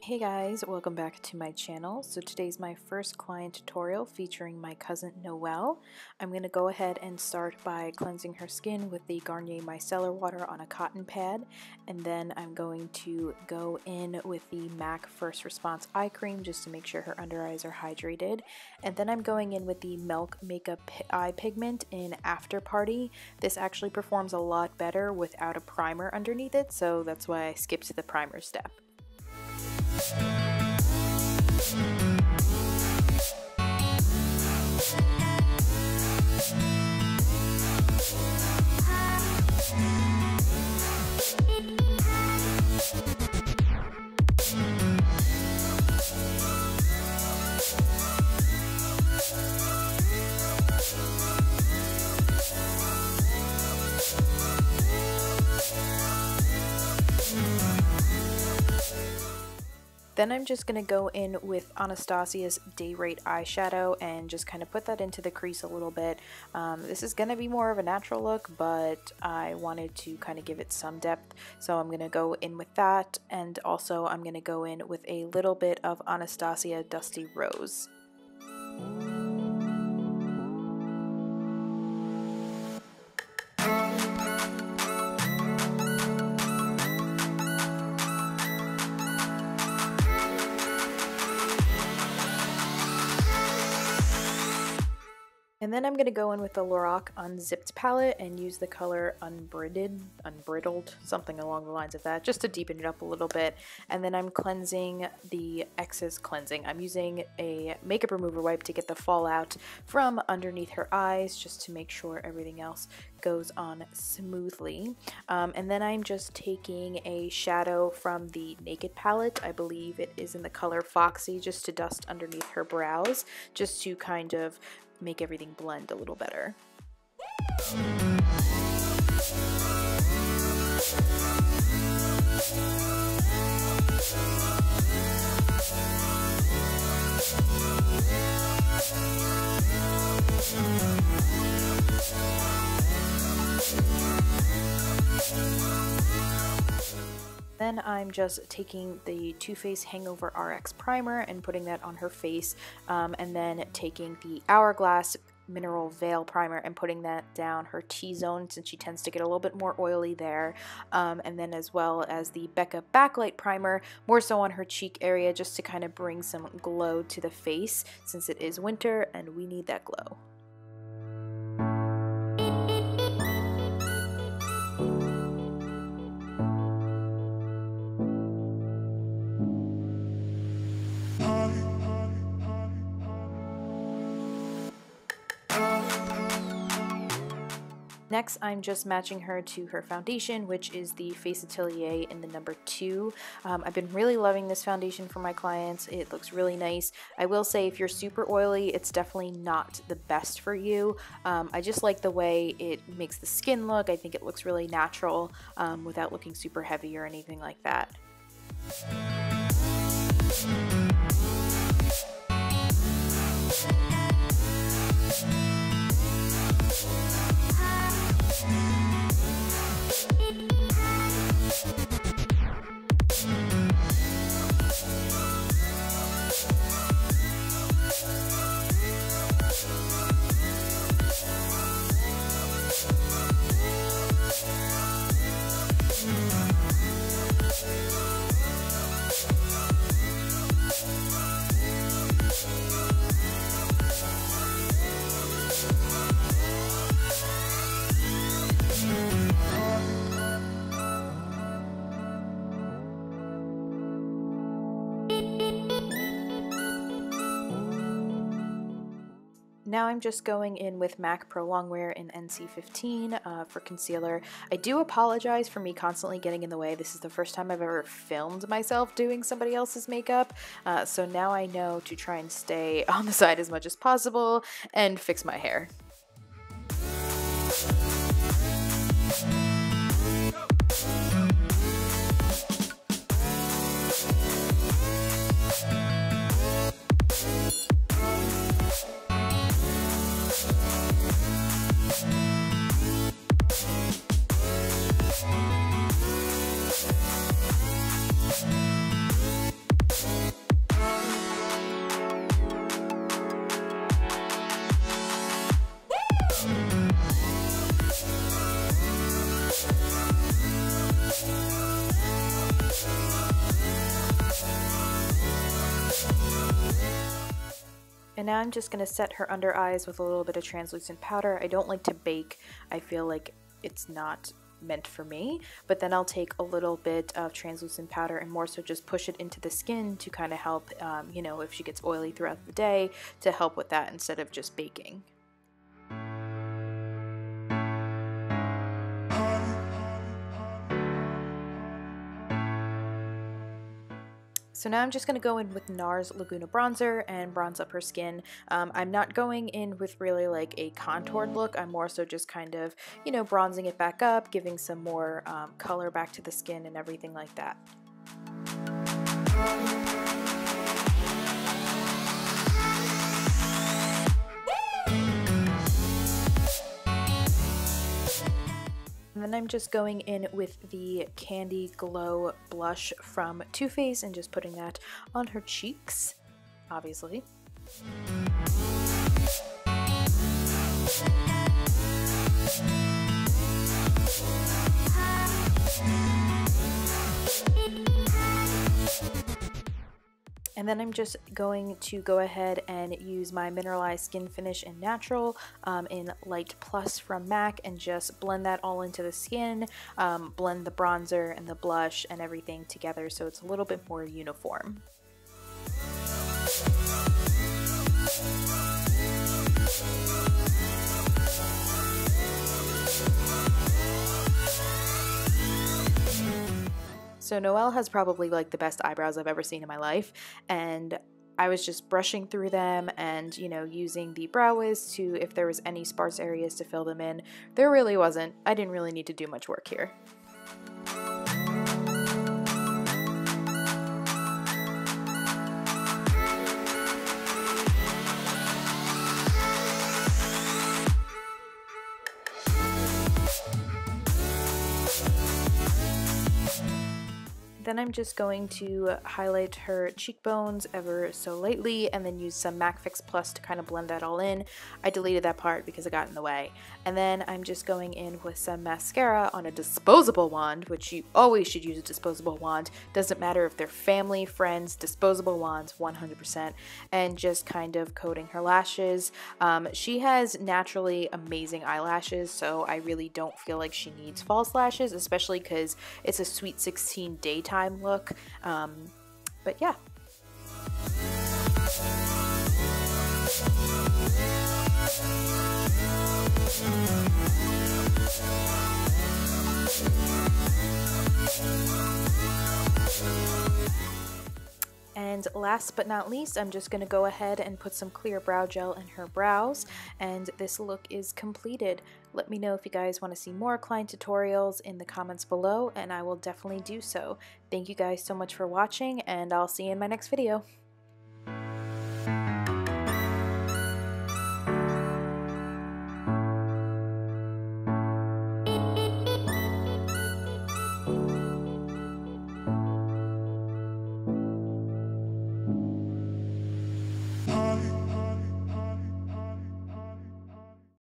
Hey guys, welcome back to my channel. So today's my first client tutorial featuring my cousin Noelle. I'm going to go ahead and start by cleansing her skin with the Garnier Micellar water on a cotton pad, and then I'm going to go in with the MAC First Response eye cream just to make sure her under eyes are hydrated, and then I'm going in with the Milk Makeup Eye Pigment in After Party. This actually performs a lot better without a primer underneath it, so that's why I skipped the primer step. Then I'm just going to go in with Anastasia's Day Rate eyeshadow and just kind of put that into the crease a little bit. This is going to be more of a natural look, but I wanted to kind of give it some depth, so I'm going to go in with that, and also I'm going to go in with a little bit of Anastasia Dusty Rose. And then I'm going to go in with the Lorac Unzipped palette and use the color Unbridled, something along the lines of that, just to deepen it up a little bit. And then I'm cleansing the excess cleansing. I'm using a makeup remover wipe to get the fallout from underneath her eyes, just to make sure everything else goes on smoothly. And then I'm just taking a shadow from the Naked palette. I believe it is in the color Foxy, just to dust underneath her brows, just to kind of make everything blend a little better. Then I'm just taking the Too Faced Hangover RX primer and putting that on her face, and then taking the Hourglass Mineral Veil primer and putting that down her T-zone, since she tends to get a little bit more oily there, and then as well as the Becca Backlight primer, more so on her cheek area, just to kind of bring some glow to the face, since it is winter and we need that glow. Next, I'm just matching her to her foundation, which is the Face Atelier in the number 2. I've been really loving this foundation for my clients. It looks really nice. I will say, if you're super oily, it's definitely not the best for you. I just like the way it makes the skin look. I think it looks really natural without looking super heavy or anything like that. Now I'm just going in with MAC Pro Longwear in NC15 for concealer. I do apologize for me constantly getting in the way. This is the first time I've ever filmed myself doing somebody else's makeup, so now I know to try and stay on the side as much as possible and fix my hair. now I'm just going to set her under eyes with a little bit of translucent powder. I don't like to bake. I feel like it's not meant for me, but then I'll take a little bit of translucent powder and more so just push it into the skin to kind of help, you know, if she gets oily throughout the day, to help with that instead of just baking. So now I'm just going to go in with NARS Laguna Bronzer and bronze up her skin. I'm not going in with really like a contoured look. I'm more so just kind of, you know, bronzing it back up, giving some more color back to the skin and everything like that. And then I'm just going in with the Candy Glow blush from Too Faced and just putting that on her cheeks, obviously. And then I'm just going to go ahead and use my mineralized skin finish in Natural in Light Plus from MAC and just blend that all into the skin, blend the bronzer and the blush and everything together so it's a little bit more uniform. So Noelle has probably like the best eyebrows I've ever seen in my life, and I was just brushing through them and, you know, using the brow wiz to, if there was any sparse areas, to fill them in. There really wasn't. I didn't really need to do much work here. Then I'm just going to highlight her cheekbones ever so lightly and then use some MAC Fix Plus to kind of blend that all in. I deleted that part because it got in the way. And then I'm just going in with some mascara on a disposable wand, which you always should use a disposable wand. Doesn't matter if they're family, friends, disposable wands, 100%. And just kind of coating her lashes. She has naturally amazing eyelashes, so I really don't feel like she needs false lashes, especially because it's a Sweet 16 daytime look, but yeah. And last but not least, I'm just going to go ahead and put some clear brow gel in her brows, and this look is completed. Let me know if you guys want to see more client tutorials in the comments below, and I will definitely do so. Thank you guys so much for watching, and I'll see you in my next video.